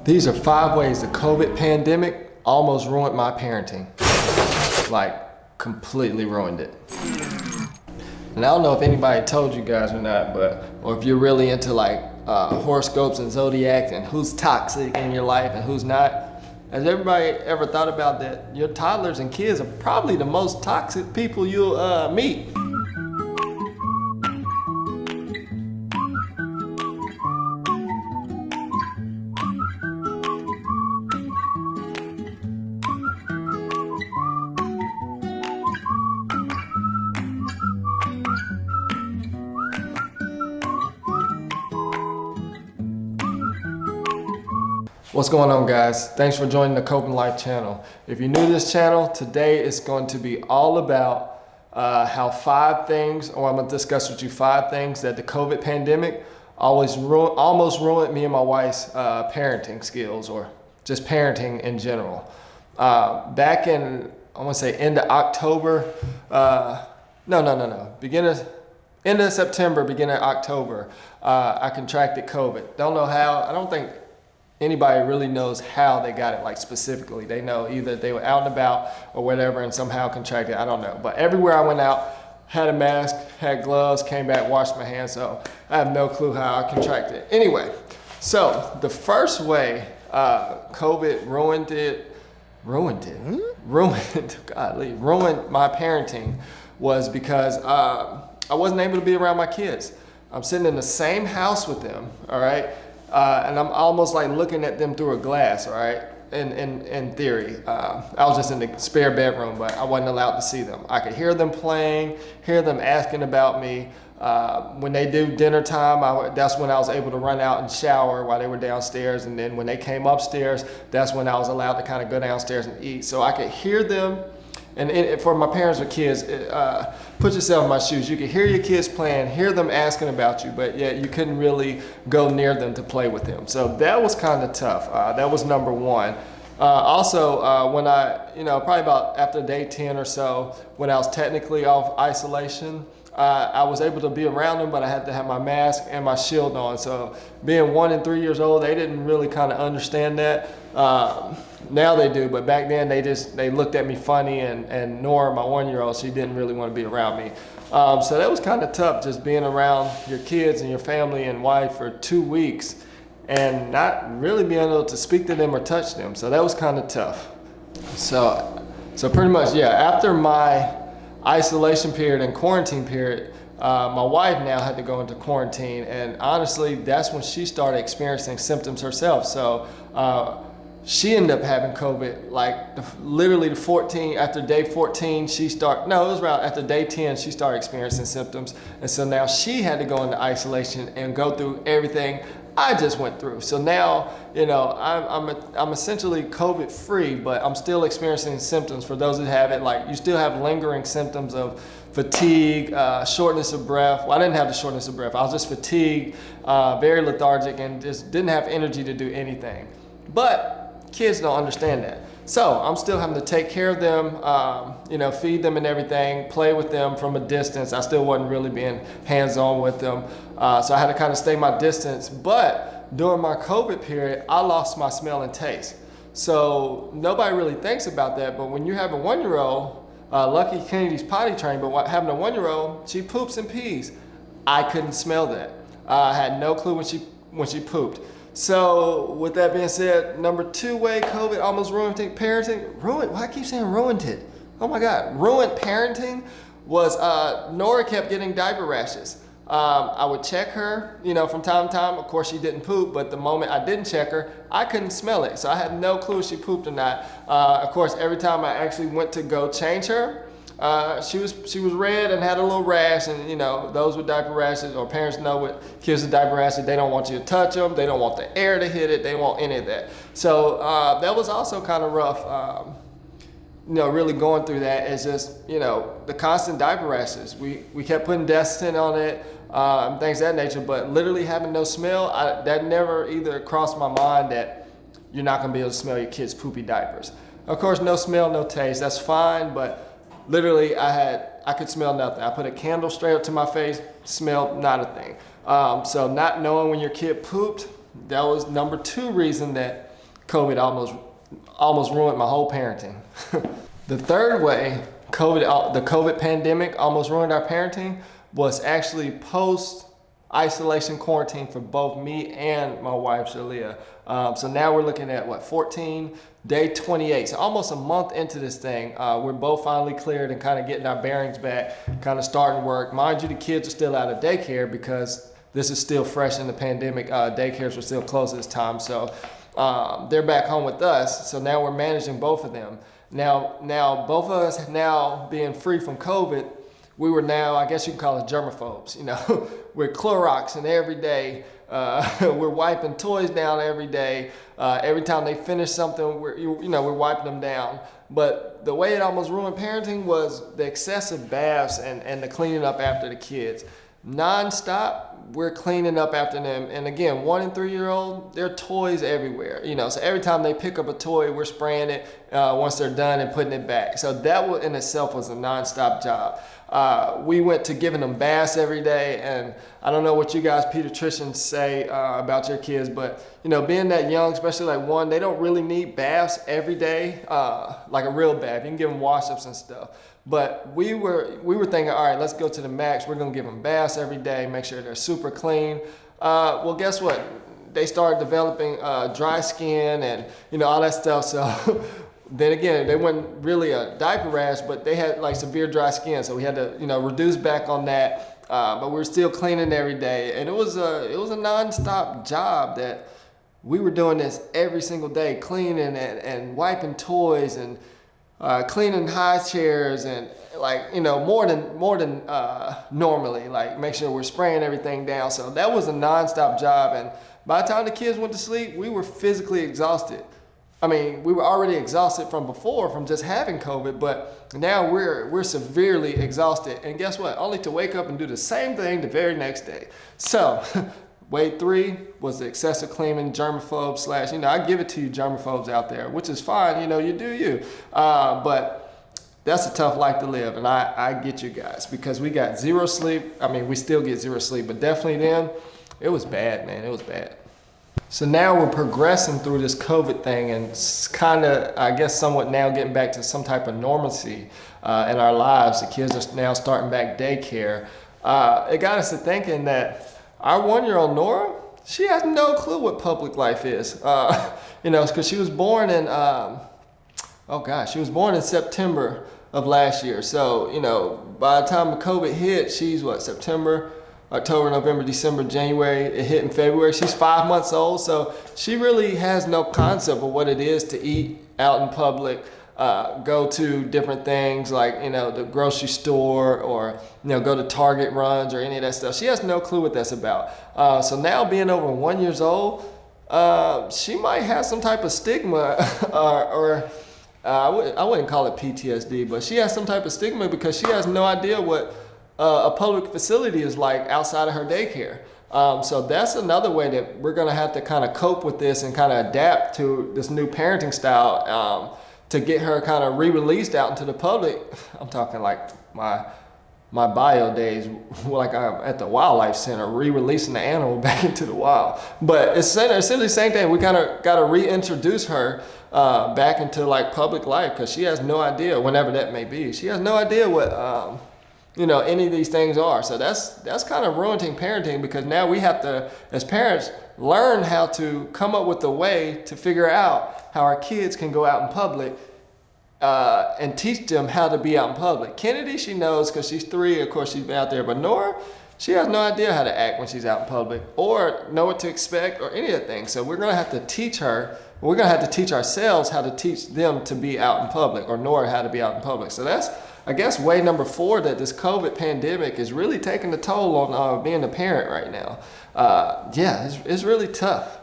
These are 5 ways the COVID pandemic almost ruined my parenting. Like, completely ruined it. And I don't know if anybody told you guys or not, or if you're really into like horoscopes and zodiacs and who's toxic in your life and who's not. Has everybody ever thought about that? Your toddlers and kids are probably the most toxic people you'll meet. What's going on, guys? Thanks for joining the Coping Life channel. If you're new to this channel, today is going to be all about how I'm going to discuss with you 5 things that the COVID pandemic almost ruined me and my wife's parenting skills, or just parenting in general. Back in, I want to say end of October, end of September, beginning of October, I contracted COVID. Don't know how. I don't think anybody really knows how they got it, like specifically. They know either they were out and about or whatever and somehow contracted, I don't know. But everywhere I went out, had a mask, had gloves, came back, washed my hands, so I have no clue how I contracted it. Anyway, so the first way COVID ruined my parenting was because I wasn't able to be around my kids. I'm sitting in the same house with them, all right? And I'm almost like looking at them through a glass, all right? In theory, I was just in the spare bedroom, but I wasn't allowed to see them. I could hear them playing, hear them asking about me. When they do dinner time, that's when I was able to run out and shower while they were downstairs. And then when they came upstairs, that's when I was allowed to kind of go downstairs and eat. So I could hear them. And for my parents with kids, put yourself in my shoes. You could hear your kids playing, hear them asking about you, but yet you couldn't really go near them to play with them. So that was kind of tough. That was number one. Also, when probably about after day 10 or so, when I was technically off isolation, I was able to be around them, but I had to have my mask and my shield on. So being 1 and 3 years old, they didn't really kind of understand that. Now they do, but back then they looked at me funny, and Nora, my 1-year-old, she didn't really want to be around me. So that was kind of tough, just being around your kids and your family and wife for 2 weeks and not really being able to speak to them or touch them. So that was kind of tough. So pretty much, yeah, after my isolation period and quarantine period, my wife now had to go into quarantine, and honestly, that's when she started experiencing symptoms herself. So she ended up having COVID, like literally after day 14, after day 10, she started experiencing symptoms. And so now she had to go into isolation and go through everything I just went through. So now, I'm essentially COVID free, but I'm still experiencing symptoms. For those that have it, like you still have lingering symptoms of fatigue, shortness of breath. Well, I didn't have the shortness of breath. I was just fatigued, very lethargic, and just didn't have energy to do anything. But kids don't understand that. So I'm still having to take care of them, feed them and everything, play with them from a distance. I still wasn't really being hands-on with them. So I had to kind of stay my distance. But during my COVID period, I lost my smell and taste. So nobody really thinks about that. But when you have a 1-year-old, lucky Kennedy's potty trained, but having a 1-year-old, she poops and pees. I couldn't smell that. I had no clue when she pooped. So with that being said, number 2 way COVID almost ruined parenting. Why I keep saying ruined it? Oh my God, ruined parenting was Nora kept getting diaper rashes. I would check her, from time to time. Of course, she didn't poop, but the moment I didn't check her, I couldn't smell it. So I had no clue if she pooped or not. Of course, every time I actually went to go change her, she was red and had a little rash, and those with diaper rashes, or parents know with kids with diaper rashes, they don't want you to touch them, they don't want the air to hit it, they don't want any of that. So that was also kind of rough. Really going through that is just the constant diaper rashes. We kept putting Destin on it, things of that nature, but literally having no smell, that never either crossed my mind that you're not going to be able to smell your kids' poopy diapers. Of course, no smell, no taste, that's fine, but literally, I could smell nothing. I put a candle straight up to my face, smelled not a thing. So not knowing when your kid pooped, that was number 2 reason that COVID almost ruined my whole parenting. The third way the COVID pandemic almost ruined our parenting was actually post-isolation quarantine for both me and my wife, Shalia. So now we're looking at, 14, day 28. So almost a month into this thing, we're both finally cleared and kind of getting our bearings back, kind of starting work. Mind you, the kids are still out of daycare because this is still fresh in the pandemic. Daycares were still closed at this time. So they're back home with us. So now we're managing both of them. Now both of us now being free from COVID, we were now, I guess you can call us germaphobes. We're Cloroxing every day. We're wiping toys down every day. Every time they finish something, we're wiping them down. But the way it almost ruined parenting was the excessive baths and the cleaning up after the kids. Non-stop, we're cleaning up after them. And again, 1 and 3 year old, there are toys everywhere. So every time they pick up a toy, we're spraying it once they're done and putting it back. So that in itself was a non-stop job. We went to giving them baths every day, and I don't know what you guys pediatricians say about your kids, but being that young, especially like 1, they don't really need baths every day, like a real bath. You can give them wash-ups and stuff. But we were thinking, all right, let's go to the max. We're gonna give them baths every day, make sure they're super clean. Well, guess what? They started developing dry skin and all that stuff. So then again, they weren't really a diaper rash, but they had like severe dry skin. So we had to reduce back on that. But we were still cleaning every day, and it was a non-stop job that we were doing this every single day, cleaning and wiping toys and cleaning high chairs and more than normally, like make sure we're spraying everything down. So that was a non-stop job, and by the time the kids went to sleep, we were physically exhausted. I mean, we were already exhausted from before, from just having COVID, but now we're severely exhausted. And guess what? Only to wake up and do the same thing the very next day. So wave 3 was the excessive cleaning, germaphobe / I give it to you germaphobes out there, which is fine, you do you. But that's a tough life to live, and I get you guys, because we got 0 sleep. I mean, we still get 0 sleep, but definitely then, it was bad, man, it was bad. So now we're progressing through this COVID thing and kind of, I guess, somewhat now getting back to some type of normalcy in our lives. The kids are now starting back daycare. It got us to thinking that our 1-year-old Nora, she has no clue what public life is. Because she was born in, she was born in September of last year. So, by the time COVID hit, she's September, October, November, December, January. It hit in February. She's 5 months old, so she really has no concept of what it is to eat out in public, go to different things like, the grocery store, or, go to Target runs or any of that stuff. She has no clue what that's about. So now being over 1 year old, she might have some type of stigma or I wouldn't call it PTSD, but she has some type of stigma because she has no idea what a public facility is like outside of her daycare. So that's another way that we're gonna have to kind of cope with this and kind of adapt to this new parenting style to get her kind of re-released out into the public. I'm talking like my bio days, like I'm at the wildlife center, re-releasing the animal back into the wild. But it's essentially the same thing. We kind of got to reintroduce her back into like public life, because she has no idea, whenever that may be, she has no idea what any of these things are. So that's kind of ruining parenting, because now we have to, as parents, learn how to come up with a way to figure out how our kids can go out in public and teach them how to be out in public. Kennedy, she knows because she's 3, of course she's been out there, but Nora, she has no idea how to act when she's out in public or know what to expect or any of the things. So we're gonna have to teach her, we're gonna have to teach ourselves how to teach them to be out in public, or Nora how to be out in public. So that's, I guess, way number 4, that this COVID pandemic is really taking a toll on being a parent right now. It's really tough,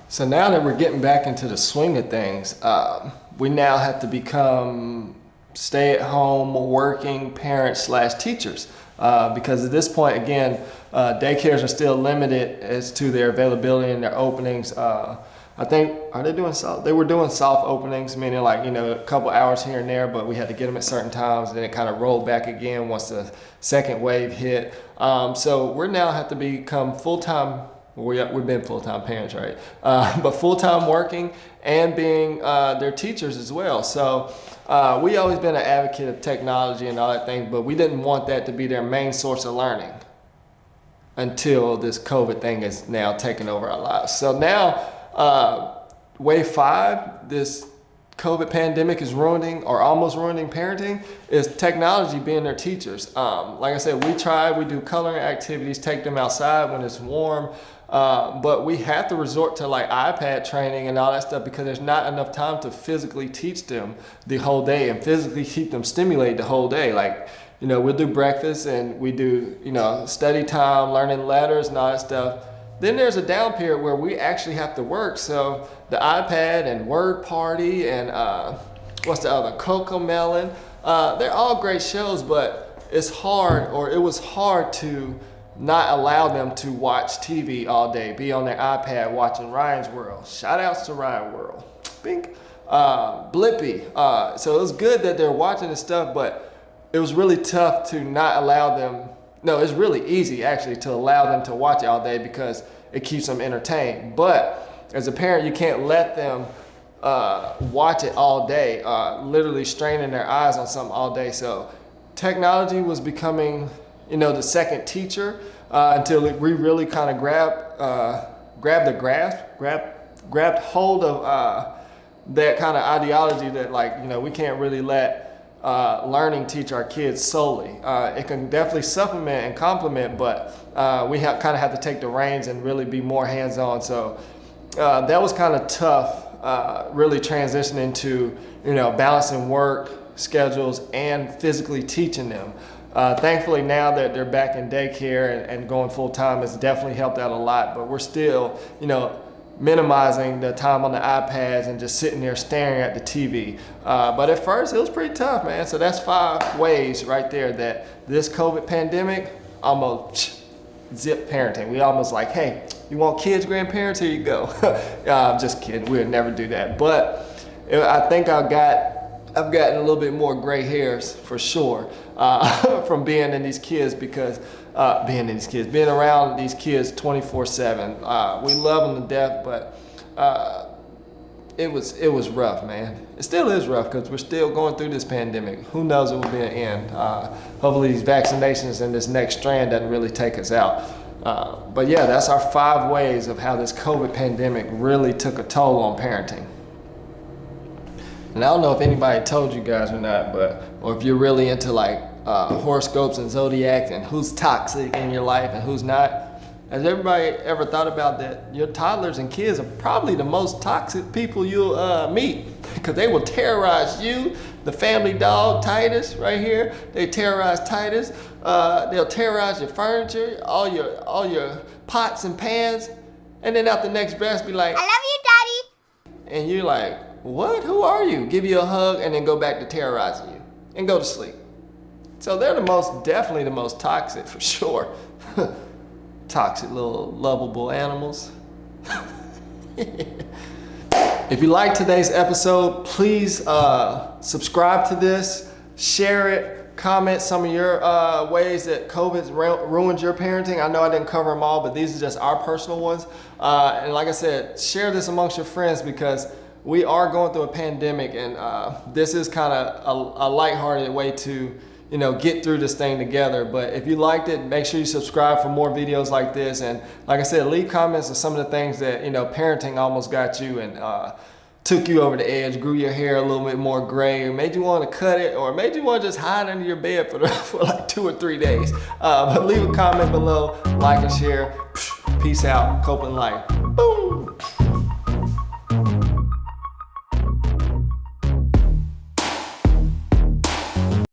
So now that we're getting back into the swing of things, we now have to become stay-at-home working parents / teachers. Because at this point, again, daycares are still limited as to their availability and their openings. I think, they were doing soft openings, meaning like, a couple hours here and there, but we had to get them at certain times, and then it kind of rolled back again once the second wave hit. So we're now have to become full-time we've been full-time parents, right? But full-time working and being their teachers as well. So we always been an advocate of technology and all that thing, but we didn't want that to be their main source of learning until this COVID thing is now taking over our lives. So now, wave 5, this COVID pandemic is ruining or almost ruining parenting, is technology being their teachers. Like I said, we do coloring activities, take them outside when it's warm, but we have to resort to like iPad training and all that stuff because there's not enough time to physically teach them the whole day and physically keep them stimulated the whole day. Like, you know, we'll do breakfast and we do, you know, study time, learning letters and all that stuff. Then there's a down period where we actually have to work. So the iPad and Word Party and what's the other, Coco Melon, they're all great shows, but it's hard, or it was hard to not allow them to watch TV all day, be on their iPad watching Ryan's World. Shout outs to Ryan World. Bink. Blippi. So it was good that they're watching this stuff, but it was really tough to not allow them. No, it's really easy actually to allow them to watch it all day because it keeps them entertained. But as a parent, you can't let them watch it all day, literally straining their eyes on something all day. So technology was becoming, you know, the second teacher until we really kind of grabbed hold of that kind of ideology that, like, you know, we can't really let learning teach our kids solely. It can definitely supplement and complement, but we kind of have to take the reins and really be more hands-on. So that was kind of tough, really transitioning to, you know, balancing work schedules and physically teaching them. Thankfully, now that they're back in daycare and going full-time, it's definitely helped out a lot, but we're still, you know, minimizing the time on the iPads and just sitting there staring at the TV. But at first it was pretty tough, man. So that's 5 ways right there that this COVID pandemic almost zip parenting. We almost like, hey, you want kids, grandparents? Here you go. I'm just kidding. We would never do that. But I think I've gotten a little bit more gray hairs for sure from being in these kids because being around these kids 24/7. We love them to death, but it was rough, man. It still is rough because we're still going through this pandemic. Who knows it will be an end. Hopefully these vaccinations and this next strand doesn't really take us out. But yeah, that's our 5 ways of how this COVID pandemic really took a toll on parenting. And I don't know if anybody told you guys or not, or if you're really into like horoscopes and zodiacs and who's toxic in your life and who's not. Has everybody ever thought about that? Your toddlers and kids are probably the most toxic people you'll meet because they will terrorize you, the family dog Titus right here. They terrorize Titus. They'll terrorize your furniture, all your pots and pans, and then out the next breath be like, "I love you, Daddy." And you're like, "What? Who are you?" Give you a hug and then go back to terrorizing you and go to sleep. So they're definitely the most toxic for sure. Toxic little lovable animals. If you like today's episode, please subscribe to this, share it, comment some of your ways that COVID's ruined your parenting. I know I didn't cover them all, but these are just our personal ones. And like I said, share this amongst your friends because we are going through a pandemic, and this is kind of a lighthearted way to, you know, get through this thing together. But if you liked it, make sure you subscribe for more videos like this. And like I said, leave comments on some of the things that, you know, parenting almost got you and took you over the edge, grew your hair a little bit more gray, or made you want to cut it, or made you want to just hide under your bed for like 2 or 3 days. But leave a comment below, like and share. Peace out. Coping life. Boom.